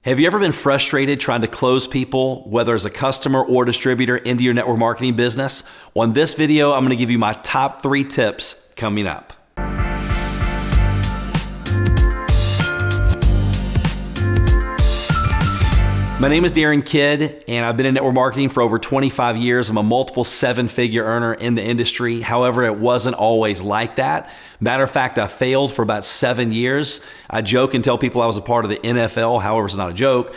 Have you ever been frustrated trying to close people, whether as a customer or distributor, into your network marketing business? On this video, I'm going to give you my top 3 tips coming up. My name is Darin, and I've been in network marketing for over 25 years. I'm a multiple 7-figure earner in the industry. However, it wasn't always like that. Matter of fact, I failed for about 7 years. I joke and tell people I was a part of the NFL. However, it's not a joke.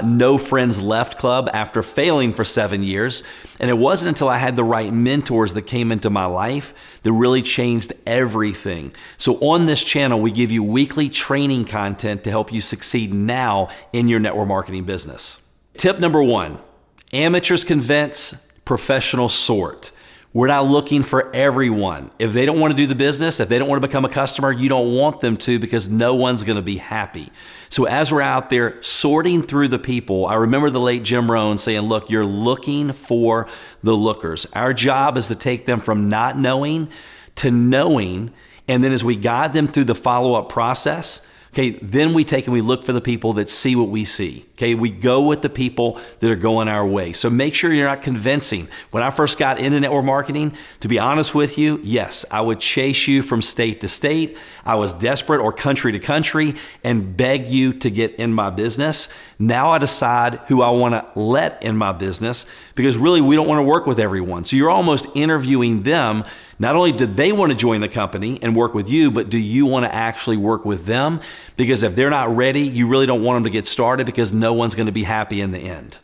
No friends left club after failing for 7 years. And it wasn't until I had the right mentors that came into my life that really changed everything. So on this channel, we give you weekly training content to help you succeed now in your network marketing business. Tip number 1, amateurs convince, professionals sort. We're not looking for everyone. If they don't want to do the business, if they don't want to become a customer, you don't want them to, because no one's going to be happy. So as we're out there sorting through the people, I remember the late Jim Rohn saying, look, you're looking for the lookers. Our job is to take them from not knowing to knowing, and then as we guide them through the follow-up process, okay, then we take and we look for the people that see what we see. Okay, we go with the people that are going our way. So make sure you're not convincing. When I first got into network marketing, to be honest with you, yes, I would chase you from state to state. I was desperate, or country to country, and beg you to get in my business. Now I decide who I want to let in my business, because really we don't want to work with everyone. So you're almost interviewing them. Not only do they want to join the company and work with you, but do you want to actually work with them? Because if they're not ready, you really don't want them to get started, because no one's going to be happy in the end.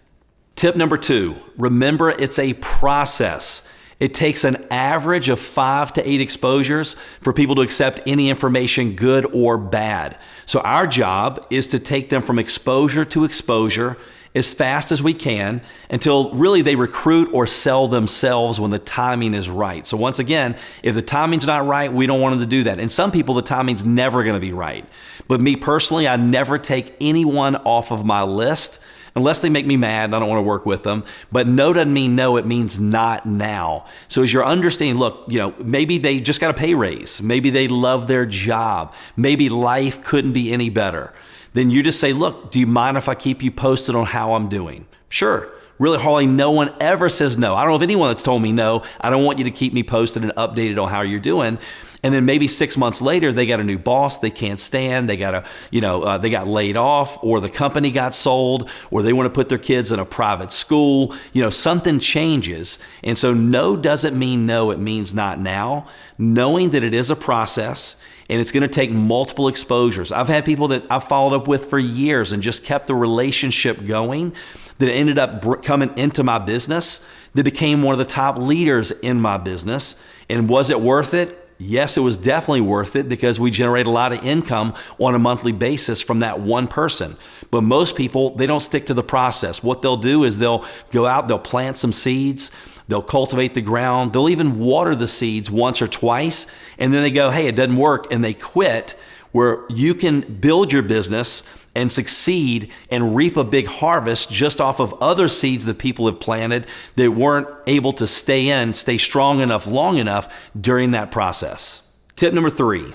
Tip number 2, remember it's a process. It takes an average of 5 to 8 exposures for people to accept any information, good or bad. So our job is to take them from exposure to exposure as fast as we can until really they recruit or sell themselves when the timing is right. So once again, if the timing's not right, we don't want them to do that. And some people, the timing's never going to be right. But me personally, I never take anyone off of my list unless they make me mad and I don't want to work with them. But no doesn't mean no, it means not now. So as you're understanding, look, maybe they just got a pay raise. Maybe they love their job. Maybe life couldn't be any better. Then you just say, look, do you mind if I keep you posted on how I'm doing? Sure. Really, hardly no one ever says no. I don't know of anyone that's told me no. I don't want you to keep me posted and updated on how you're doing. And then maybe 6 months later, they got a new boss they can't stand. They got they got laid off, or the company got sold, or they want to put their kids in a private school. Something changes. And so no doesn't mean no, it means not now. Knowing that it is a process, and it's going to take multiple exposures. I've had people that I've followed up with for years and just kept the relationship going, that ended up coming into my business, that became one of the top leaders in my business. And was it worth it? Yes, it was definitely worth it, because we generate a lot of income on a monthly basis from that one person. But most people, they don't stick to the process. What they'll do is they'll go out, they'll plant some seeds, they'll cultivate the ground, they'll even water the seeds once or twice, and then they go, hey, it doesn't work, and they quit. Where you can build your business and succeed and reap a big harvest just off of other seeds that people have planted that weren't able to stay strong enough, long enough during that process. Tip number 3,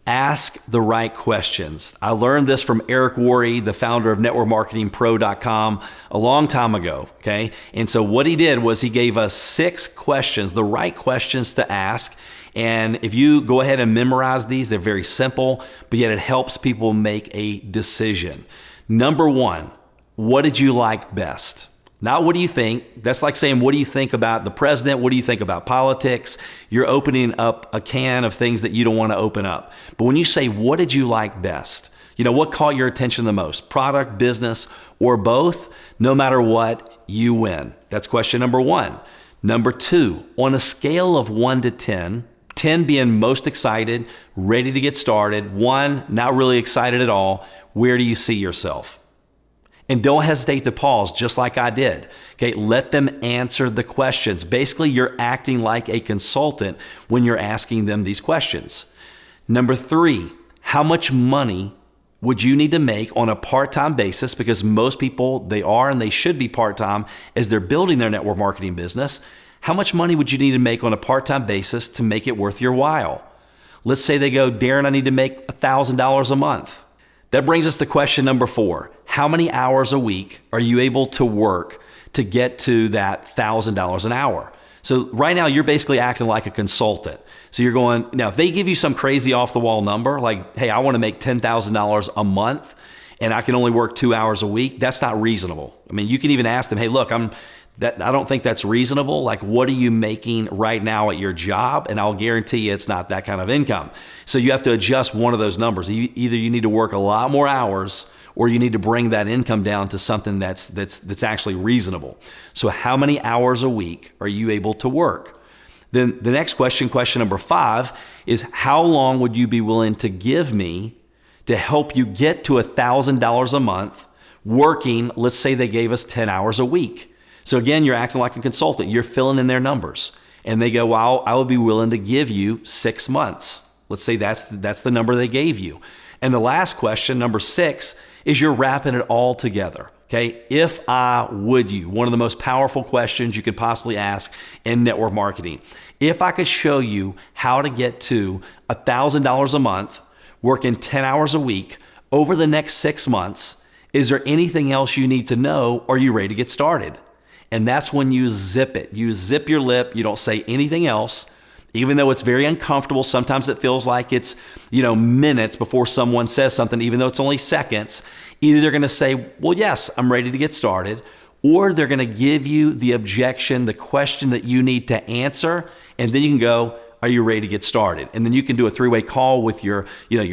ask the right questions. I learned this from Eric Worre, the founder of networkmarketingpro.com, a long time ago, okay? And so what he did was he gave us 6 questions, the right questions to ask. And if you go ahead and memorize these, they're very simple, but yet it helps people make a decision. Number 1, what did you like best? Not what do you think. That's like saying, what do you think about the president? What do you think about politics? You're opening up a can of things that you don't want to open up. But when you say, what did you like best? What caught your attention the most? Product, business, or both? No matter what, you win. That's question number 1. Number 2, on a scale of 1 to 10, 10 being most excited, ready to get started, 1 not really excited at all, where do you see yourself? And don't hesitate to pause, just like I did. Okay, let them answer the questions. Basically, you're acting like a consultant when you're asking them these questions. Number 3, how much money would you need to make on a part-time basis? Because most people, they are and they should be part-time as they're building their network marketing business. How much money would you need to make on a part-time basis to make it worth your while? Let's say they go, Darin, I need to make $1,000 a month. That brings us to question number 4. How many hours a week are you able to work to get to that $1,000 an hour? So right now you're basically acting like a consultant. So you're going, now if they give you some crazy off the wall number, like, hey, I want to make $10,000 a month and I can only work 2 hours a week, that's not reasonable. I mean, you can even ask them, hey, look, I don't think that's reasonable. Like, what are you making right now at your job? And I'll guarantee you it's not that kind of income. So you have to adjust one of those numbers. Either you need to work a lot more hours or you need to bring that income down to something that's actually reasonable. So how many hours a week are you able to work? Then the next question, question number 5, is how long would you be willing to give me to help you get to $1,000 a month working, let's say they gave us 10 hours a week. So again, you're acting like a consultant. You're filling in their numbers. And they go, well, I would be willing to give you 6 months. Let's say that's the number they gave you. And the last question, number 6, is you're wrapping it all together. Okay, if I would you, one of the most powerful questions you could possibly ask in network marketing. If I could show you how to get to $1,000 a month, working 10 hours a week over the next 6 months, is there anything else you need to know? Are you ready to get started? And that's when you zip it. You zip your lip. You don't say anything else. Even though it's very uncomfortable, sometimes it feels like it's, minutes before someone says something, even though it's only seconds. Either they're going to say, well, yes, I'm ready to get started, or they're going to give you the objection, the question that you need to answer, and then you can go, are you ready to get started? And then you can do a 3-way call with your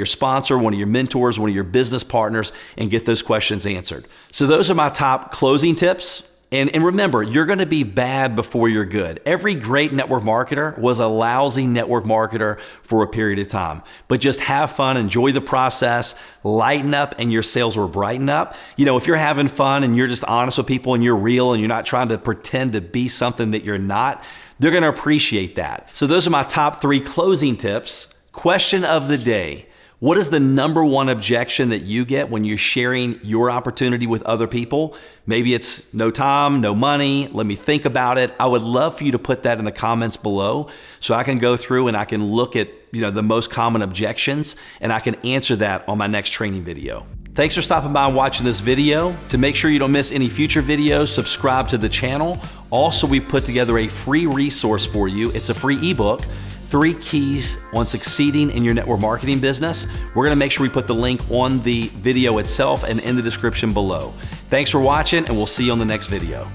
sponsor, one of your mentors, one of your business partners, and get those questions answered. So those are my top closing tips. And remember, you're going to be bad before you're good. Every great network marketer was a lousy network marketer for a period of time. But just have fun, enjoy the process, lighten up, and your sales will brighten up. If you're having fun and you're just honest with people and you're real and you're not trying to pretend to be something that you're not, they're going to appreciate that. So those are my top 3 closing tips. Question of the day. What is the number one objection that you get when you're sharing your opportunity with other people? Maybe it's no time, no money, let me think about it. I would love for you to put that in the comments below so I can go through and I can look at the most common objections and I can answer that on my next training video. Thanks for stopping by and watching this video. To make sure you don't miss any future videos, subscribe to the channel. Also, we put together a free resource for you. It's a free ebook. 3 keys on succeeding in your network marketing business. We're gonna make sure we put the link on the video itself and in the description below. Thanks for watching, and we'll see you on the next video.